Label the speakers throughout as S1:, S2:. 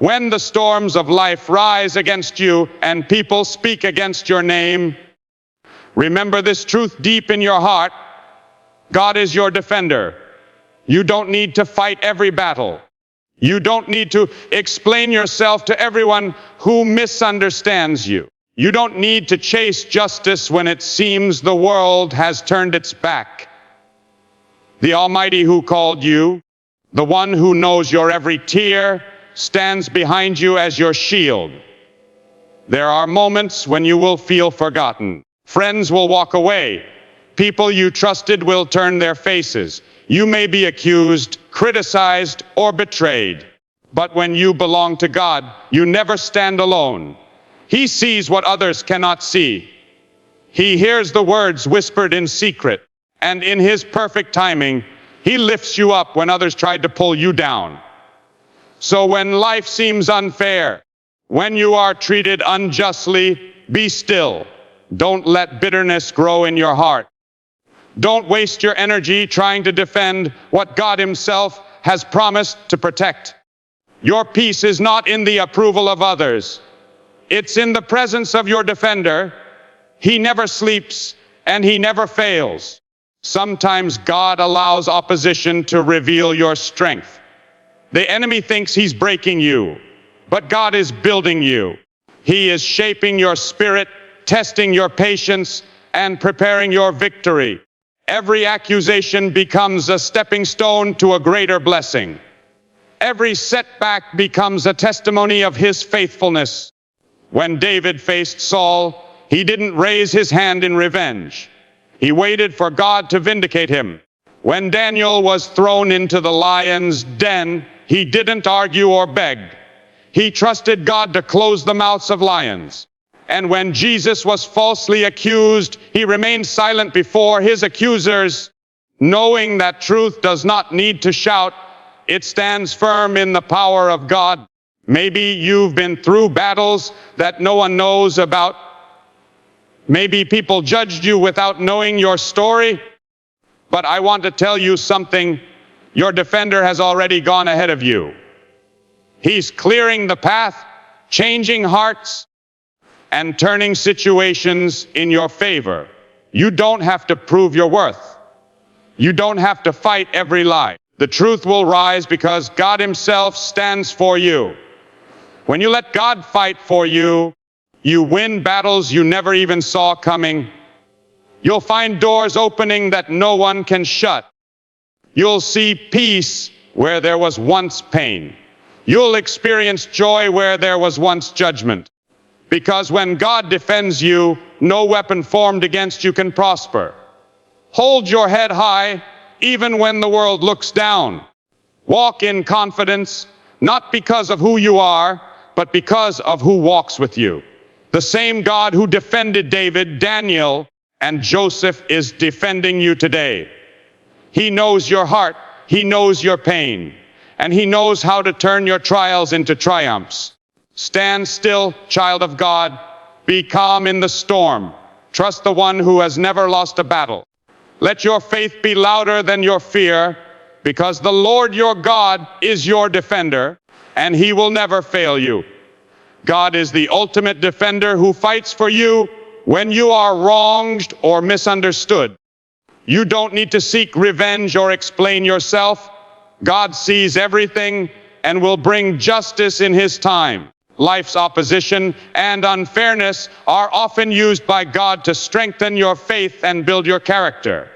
S1: When the storms of life rise against you and people speak against your name, remember this truth deep in your heart. God is your defender. You don't need to fight every battle. You don't need to explain yourself to everyone who misunderstands you. You don't need to chase justice when it seems the world has turned its back. The Almighty who called you, the one who knows your every tear, stands behind you as your shield. There are moments when you will feel forgotten. Friends will walk away. People you trusted will turn their faces. You may be accused, criticized, or betrayed. But when you belong to God, you never stand alone. He sees what others cannot see. He hears the words whispered in secret, and in His perfect timing, He lifts you up when others tried to pull you down. So when life seems unfair, when you are treated unjustly, be still. Don't let bitterness grow in your heart. Don't waste your energy trying to defend what God Himself has promised to protect. Your peace is not in the approval of others. It's in the presence of your defender. He never sleeps and He never fails. Sometimes God allows opposition to reveal your strength. The enemy thinks he's breaking you, but God is building you. He is shaping your spirit, testing your patience, and preparing your victory. Every accusation becomes a stepping stone to a greater blessing. Every setback becomes a testimony of His faithfulness. When David faced Saul, he didn't raise his hand in revenge. He waited for God to vindicate him. When Daniel was thrown into the lion's den, he didn't argue or beg. He trusted God to close the mouths of lions. And when Jesus was falsely accused, He remained silent before His accusers, knowing that truth does not need to shout. It stands firm in the power of God. Maybe you've been through battles that no one knows about. Maybe people judged you without knowing your story. But I want to tell you something. Your defender has already gone ahead of you. He's clearing the path, changing hearts, and turning situations in your favor. You don't have to prove your worth. You don't have to fight every lie. The truth will rise because God Himself stands for you. When you let God fight for you, you win battles you never even saw coming. You'll find doors opening that no one can shut. You'll see peace where there was once pain. You'll experience joy where there was once judgment. Because when God defends you, no weapon formed against you can prosper. Hold your head high, even when the world looks down. Walk in confidence, not because of who you are, but because of who walks with you. The same God who defended David, Daniel, and Joseph is defending you today. He knows your heart, He knows your pain, and He knows how to turn your trials into triumphs. Stand still, child of God. Be calm in the storm. Trust the one who has never lost a battle. Let your faith be louder than your fear, because the Lord your God is your defender, and He will never fail you. God is the ultimate defender who fights for you when you are wronged or misunderstood. You don't need to seek revenge or explain yourself. God sees everything and will bring justice in His time. Life's opposition and unfairness are often used by God to strengthen your faith and build your character.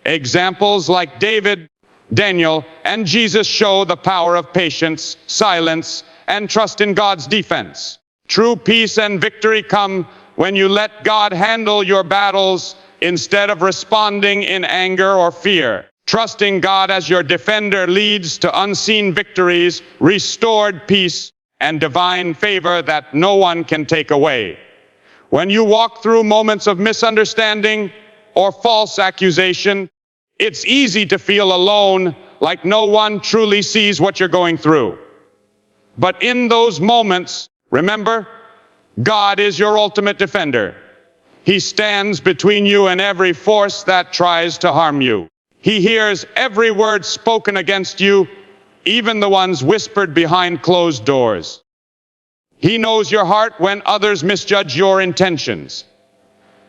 S1: Examples like David, Daniel, and Jesus show the power of patience, silence, and trust in God's defense. True peace and victory come when you let God handle your battles instead of responding in anger or fear. Trusting God as your defender leads to unseen victories, restored peace, and divine favor that no one can take away. When you walk through moments of misunderstanding or false accusation, it's easy to feel alone, like no one truly sees what you're going through. But in those moments, remember, God is your ultimate defender. He stands between you and every force that tries to harm you. He hears every word spoken against you, even the ones whispered behind closed doors. He knows your heart when others misjudge your intentions.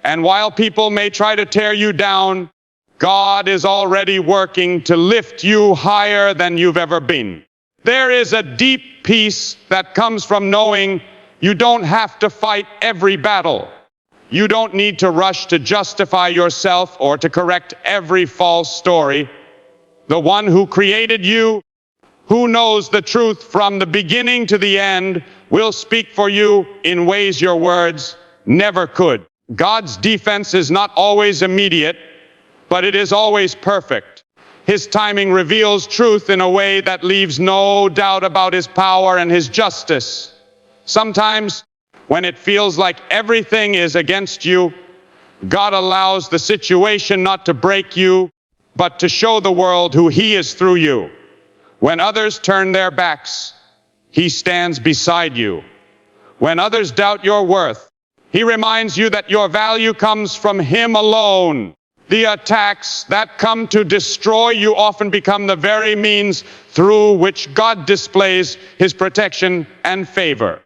S1: And while people may try to tear you down, God is already working to lift you higher than you've ever been. There is a deep peace that comes from knowing you don't have to fight every battle. You don't need to rush to justify yourself or to correct every false story. The one who created you, who knows the truth from the beginning to the end, will speak for you in ways your words never could. God's defense is not always immediate, but it is always perfect. His timing reveals truth in a way that leaves no doubt about his power and his justice. Sometimes, when it feels like everything is against you, God allows the situation not to break you, but to show the world who he is through you. When others turn their backs, he stands beside you. When others doubt your worth, he reminds you that your value comes from him alone. The attacks that come to destroy you often become the very means through which God displays his protection and favor.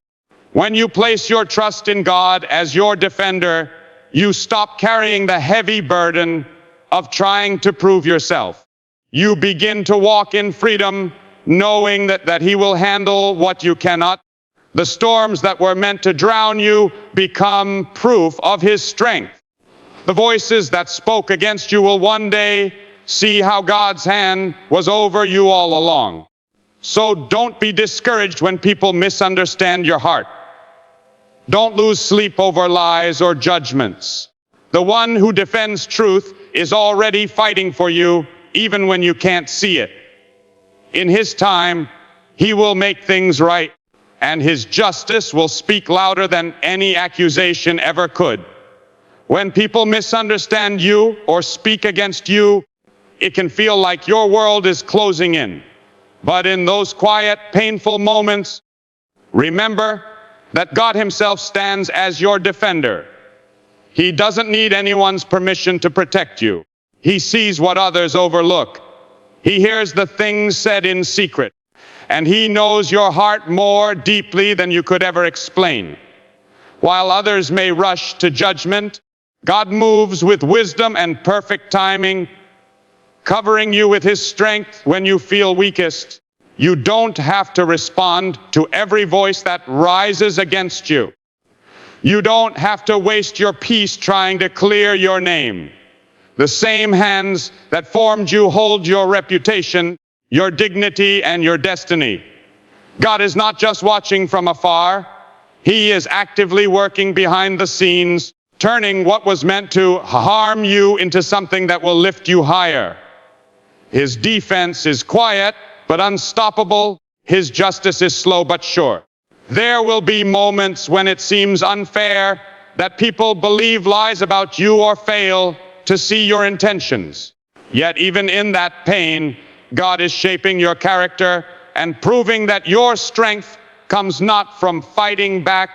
S1: When you place your trust in God as your defender, you stop carrying the heavy burden of trying to prove yourself. You begin to walk in freedom, knowing that he will handle what you cannot. The storms that were meant to drown you become proof of his strength. The voices that spoke against you will one day see how God's hand was over you all along. So don't be discouraged when people misunderstand your heart. Don't lose sleep over lies or judgments. The one who defends truth is already fighting for you, even when you can't see it. In his time, he will make things right, and his justice will speak louder than any accusation ever could. When people misunderstand you or speak against you, it can feel like your world is closing in. But in those quiet, painful moments, remember that God himself stands as your defender. He doesn't need anyone's permission to protect you. He sees what others overlook. He hears the things said in secret, and he knows your heart more deeply than you could ever explain. While others may rush to judgment, God moves with wisdom and perfect timing, covering you with his strength when you feel weakest. You don't have to respond to every voice that rises against you. You don't have to waste your peace trying to clear your name. The same hands that formed you hold your reputation, your dignity, and your destiny. God is not just watching from afar. He is actively working behind the scenes, turning what was meant to harm you into something that will lift you higher. His defense is quiet but unstoppable. His justice is slow but sure. There will be moments when it seems unfair, that people believe lies about you or fail to see your intentions. Yet even in that pain, God is shaping your character and proving that your strength comes not from fighting back,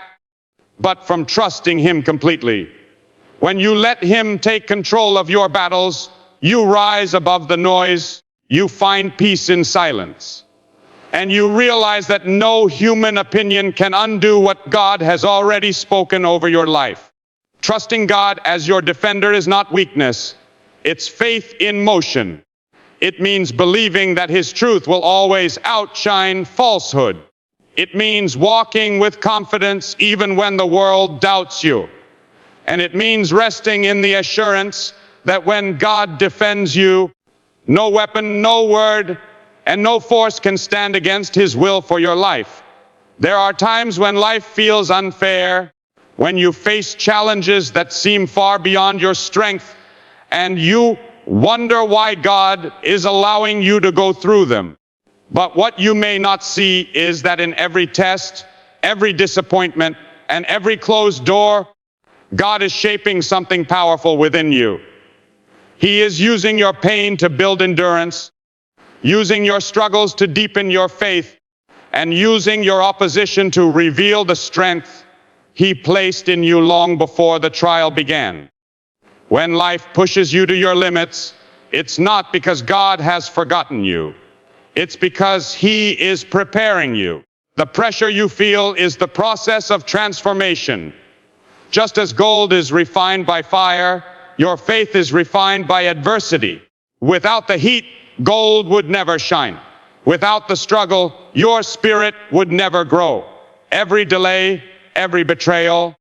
S1: but from trusting him completely. When you let him take control of your battles, you rise above the noise, you find peace in silence. And you realize that no human opinion can undo what God has already spoken over your life. Trusting God as your defender is not weakness, it's faith in motion. It means believing that his truth will always outshine falsehood. It means walking with confidence even when the world doubts you. And it means resting in the assurance that when God defends you, no weapon, no word, and no force can stand against his will for your life. There are times when life feels unfair, when you face challenges that seem far beyond your strength, and you wonder why God is allowing you to go through them. But what you may not see is that in every test, every disappointment, and every closed door, God is shaping something powerful within you. He is using your pain to build endurance, using your struggles to deepen your faith, and using your opposition to reveal the strength he placed in you long before the trial began. When life pushes you to your limits, it's not because God has forgotten you. It's because He is preparing you. The pressure you feel is the process of transformation. Just as gold is refined by fire, your faith is refined by adversity. Without the heat, gold would never shine. Without the struggle, your spirit would never grow. Every delay, every betrayal,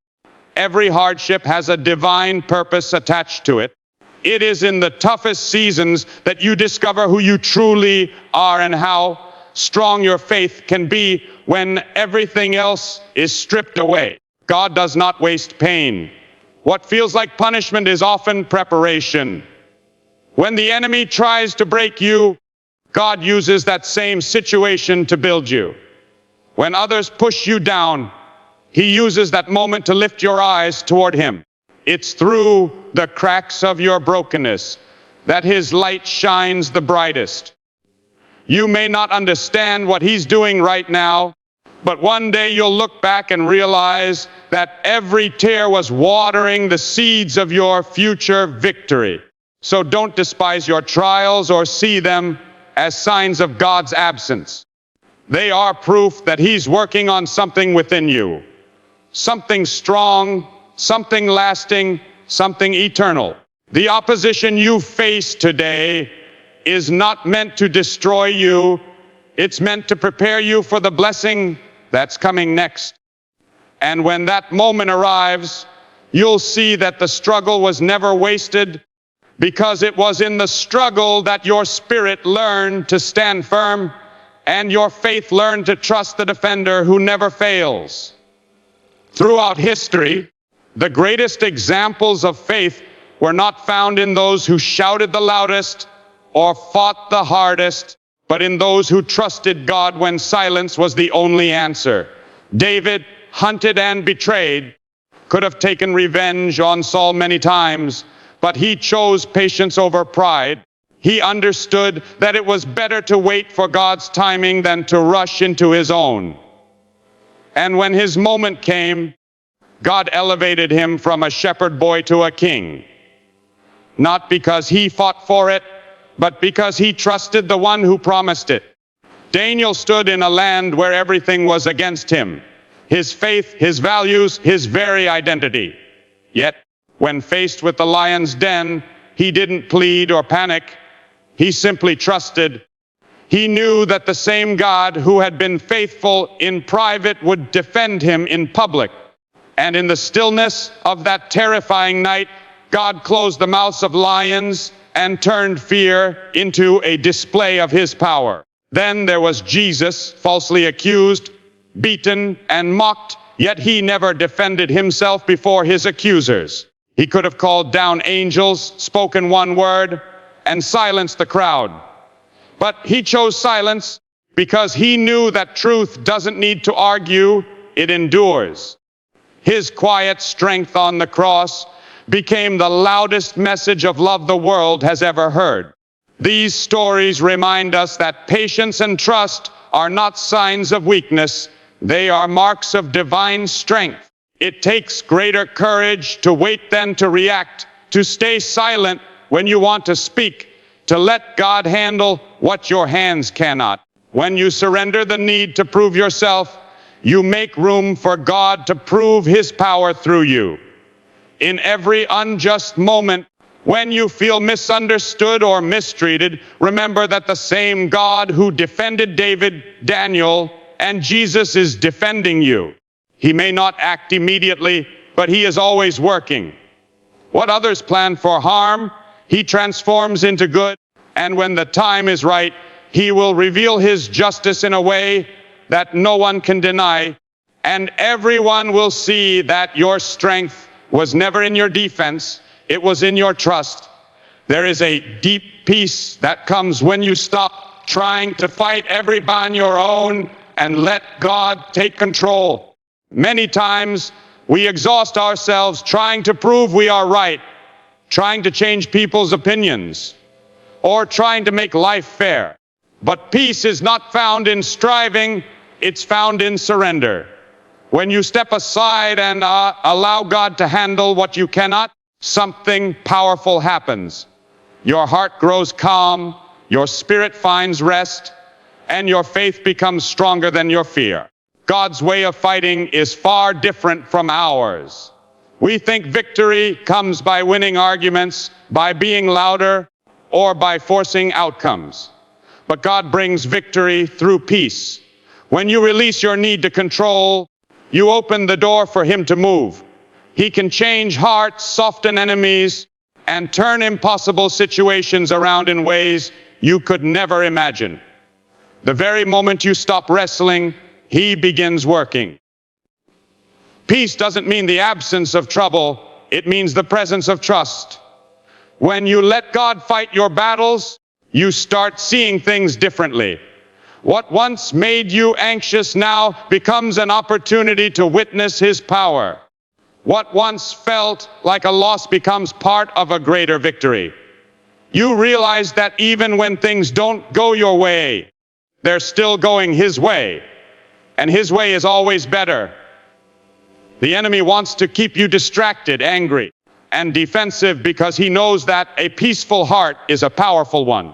S1: every hardship has a divine purpose attached to it. It is in the toughest seasons that you discover who you truly are and how strong your faith can be when everything else is stripped away. God does not waste pain. What feels like punishment is often preparation. When the enemy tries to break you, God uses that same situation to build you. When others push you down, He uses that moment to lift your eyes toward Him. It's through the cracks of your brokenness that His light shines the brightest. You may not understand what He's doing right now, but one day you'll look back and realize that every tear was watering the seeds of your future victory. So don't despise your trials or see them as signs of God's absence. They are proof that He's working on something within you. Something strong, something lasting, something eternal. The opposition you face today is not meant to destroy you. It's meant to prepare you for the blessing that's coming next. And when that moment arrives, you'll see that the struggle was never wasted, because it was in the struggle that your spirit learned to stand firm and your faith learned to trust the defender who never fails. Throughout history, the greatest examples of faith were not found in those who shouted the loudest or fought the hardest, but in those who trusted God when silence was the only answer. David, hunted and betrayed, could have taken revenge on Saul many times, but he chose patience over pride. He understood that it was better to wait for God's timing than to rush into his own. And when his moment came, God elevated him from a shepherd boy to a king. Not because he fought for it, but because he trusted the one who promised it. Daniel stood in a land where everything was against him. His faith, his values, his very identity. Yet, when faced with the lion's den, he didn't plead or panic. He simply trusted. He knew that the same God who had been faithful in private would defend him in public. And in the stillness of that terrifying night, God closed the mouths of lions and turned fear into a display of his power. Then there was Jesus, falsely accused, beaten, and mocked, yet he never defended himself before his accusers. He could have called down angels, spoken one word, and silenced the crowd. But he chose silence because he knew that truth doesn't need to argue, it endures. His quiet strength on the cross became the loudest message of love the world has ever heard. These stories remind us that patience and trust are not signs of weakness, they are marks of divine strength. It takes greater courage to wait than to react, to stay silent when you want to speak, to let God handle what your hands cannot. When you surrender the need to prove yourself, you make room for God to prove his power through you. In every unjust moment, when you feel misunderstood or mistreated, remember that the same God who defended David, Daniel, and Jesus is defending you. He may not act immediately, but he is always working. What others plan for harm, he transforms into good. And when the time is right, he will reveal his justice in a way that no one can deny. And everyone will see that your strength was never in your defense, it was in your trust. There is a deep peace that comes when you stop trying to fight every battle on your own and let God take control. Many times we exhaust ourselves trying to prove we are right, trying to change people's opinions, or trying to make life fair. But peace is not found in striving, it's found in surrender. When you step aside and allow God to handle what you cannot, something powerful happens. Your heart grows calm, your spirit finds rest, and your faith becomes stronger than your fear. God's way of fighting is far different from ours. We think victory comes by winning arguments, by being louder, or by forcing outcomes. But God brings victory through peace. When you release your need to control, you open the door for Him to move. He can change hearts, soften enemies, and turn impossible situations around in ways you could never imagine. The very moment you stop wrestling, He begins working. Peace doesn't mean the absence of trouble, it means the presence of trust. When you let God fight your battles, you start seeing things differently. What once made you anxious now becomes an opportunity to witness His power. What once felt like a loss becomes part of a greater victory. You realize that even when things don't go your way, they're still going His way. And His way is always better. The enemy wants to keep you distracted, angry, and defensive because he knows that a peaceful heart is a powerful one.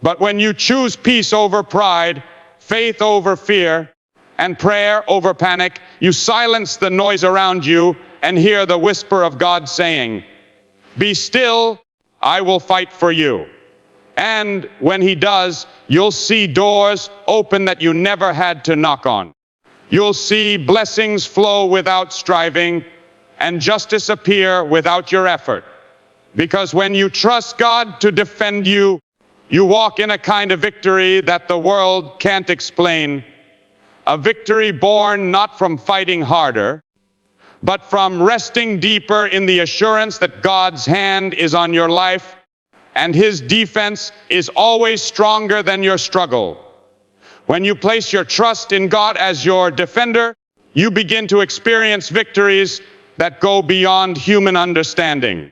S1: But when you choose peace over pride, faith over fear, and prayer over panic, you silence the noise around you and hear the whisper of God saying, "Be still, I will fight for you." And when He does, you'll see doors open that you never had to knock on. You'll see blessings flow without striving, and justice appear without your effort. Because when you trust God to defend you, you walk in a kind of victory that the world can't explain. A victory born not from fighting harder, but from resting deeper in the assurance that God's hand is on your life, and His defense is always stronger than your struggle. When you place your trust in God as your defender, you begin to experience victories that go beyond human understanding.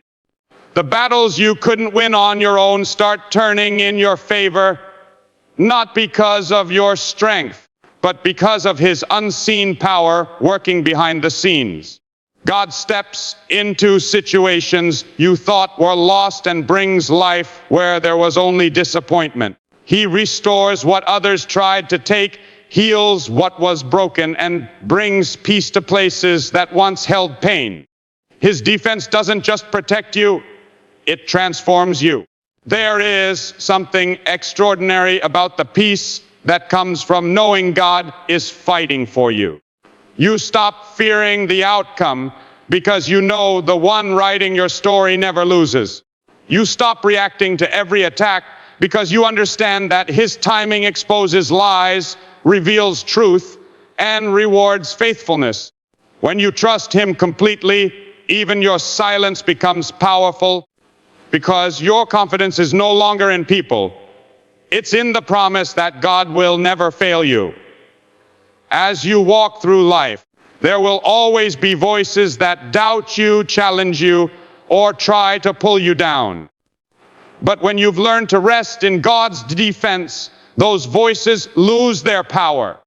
S1: The battles you couldn't win on your own start turning in your favor, not because of your strength, but because of His unseen power working behind the scenes. God steps into situations you thought were lost and brings life where there was only disappointment. He restores what others tried to take, heals what was broken, and brings peace to places that once held pain. His defense doesn't just protect you, it transforms you. There is something extraordinary about the peace that comes from knowing God is fighting for you. You stop fearing the outcome because you know the one writing your story never loses. You stop reacting to every attack because you understand that His timing exposes lies, reveals truth, and rewards faithfulness. When you trust Him completely, even your silence becomes powerful because your confidence is no longer in people. It's in the promise that God will never fail you. As you walk through life, there will always be voices that doubt you, challenge you, or try to pull you down. But when you've learned to rest in God's defense, those voices lose their power.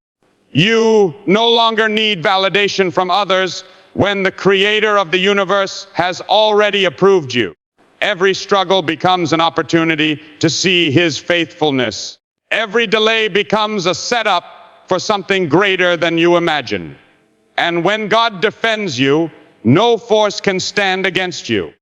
S1: You no longer need validation from others when the Creator of the universe has already approved you. Every struggle becomes an opportunity to see His faithfulness. Every delay becomes a setup for something greater than you imagine. And when God defends you, no force can stand against you.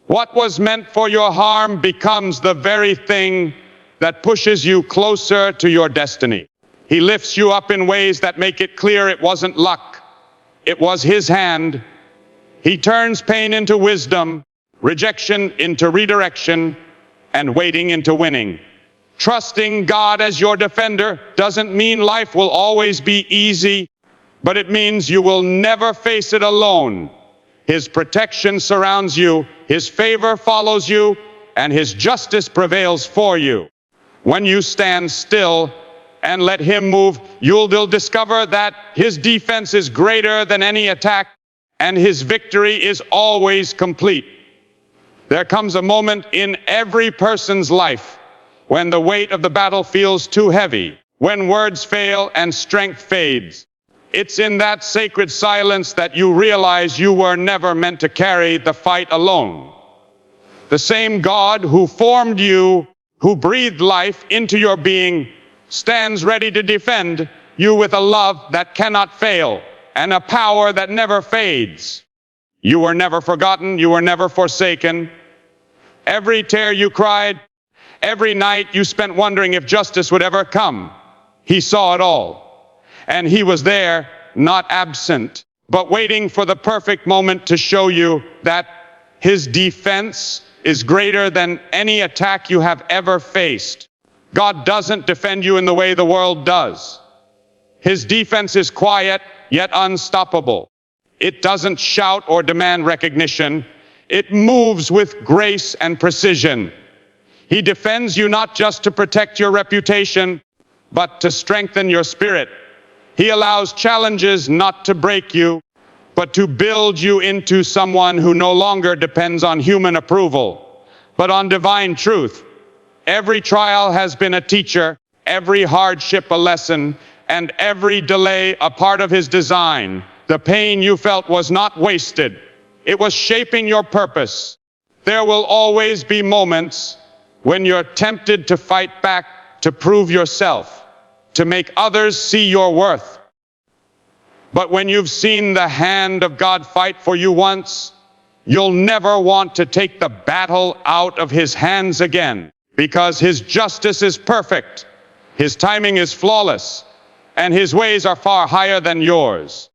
S1: What was meant for your harm becomes the very thing that pushes you closer to your destiny. He lifts you up in ways that make it clear it wasn't luck. It was His hand. He turns pain into wisdom, rejection into redirection, and waiting into winning. Trusting God as your defender doesn't mean life will always be easy, but it means you will never face it alone. His protection surrounds you, His favor follows you, and His justice prevails for you. When you stand still and let Him move, you'll discover that His defense is greater than any attack, and His victory is always complete. There comes a moment in every person's life when the weight of the battle feels too heavy, when words fail and strength fades. It's in that sacred silence that you realize you were never meant to carry the fight alone. The same God who formed you, who breathed life into your being, stands ready to defend you with a love that cannot fail and a power that never fades. You were never forgotten. You were never forsaken. Every tear you cried, every night you spent wondering if justice would ever come, he saw it all. And he was there, not absent, but waiting for the perfect moment to show you that his defense is greater than any attack you have ever faced. God doesn't defend you in the way the world does. His defense is quiet, yet unstoppable. It doesn't shout or demand recognition. It moves with grace and precision. He defends you not just to protect your reputation, but to strengthen your spirit. He allows challenges not to break you, but to build you into someone who no longer depends on human approval, but on divine truth. Every trial has been a teacher, every hardship a lesson, and every delay a part of his design. The pain you felt was not wasted. It was shaping your purpose. There will always be moments when you're tempted to fight back, to prove yourself, to make others see your worth. But when you've seen the hand of God fight for you once, you'll never want to take the battle out of his hands again, because his justice is perfect, his timing is flawless, and his ways are far higher than yours.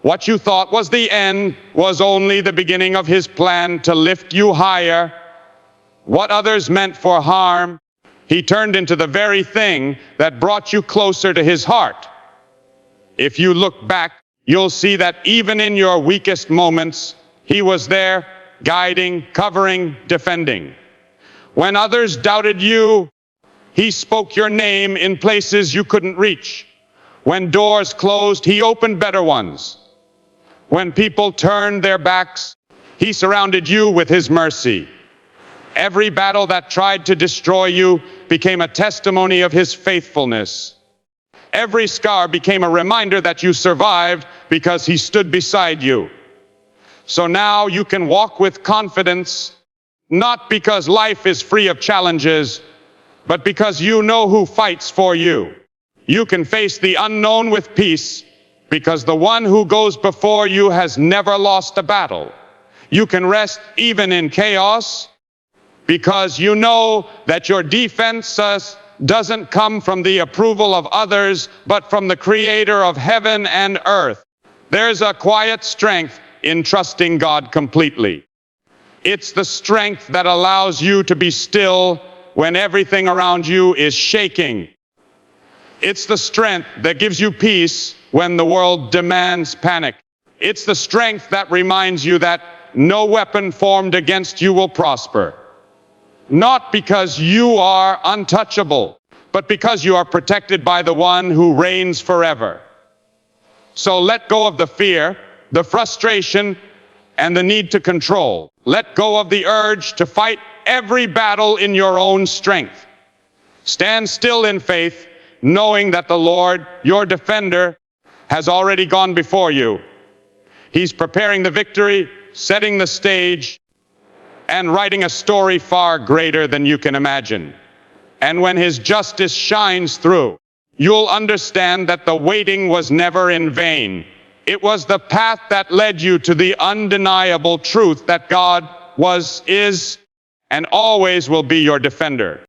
S1: What you thought was the end was only the beginning of his plan to lift you higher. What others meant for harm, he turned into the very thing that brought you closer to his heart. If you look back, you'll see that even in your weakest moments, he was there, guiding, covering, defending. When others doubted you, he spoke your name in places you couldn't reach. When doors closed, he opened better ones. When people turned their backs, he surrounded you with his mercy. Every battle that tried to destroy you became a testimony of his faithfulness. Every scar became a reminder that you survived because he stood beside you. So now you can walk with confidence, not because life is free of challenges, but because you know who fights for you. You can face the unknown with peace, because the one who goes before you has never lost a battle. You can rest even in chaos, because you know that your defense doesn't come from the approval of others, but from the Creator of heaven and earth. There's a quiet strength in trusting God completely. It's the strength that allows you to be still when everything around you is shaking. It's the strength that gives you peace when the world demands panic. It's the strength that reminds you that no weapon formed against you will prosper. Not because you are untouchable, but because you are protected by the one who reigns forever. So let go of the fear, the frustration, and the need to control. Let go of the urge to fight every battle in your own strength. Stand still in faith, knowing that the Lord, your defender, has already gone before you. He's preparing the victory, setting the stage, and writing a story far greater than you can imagine. And when his justice shines through, you'll understand that the waiting was never in vain. It was the path that led you to the undeniable truth that God was, is, and always will be your defender.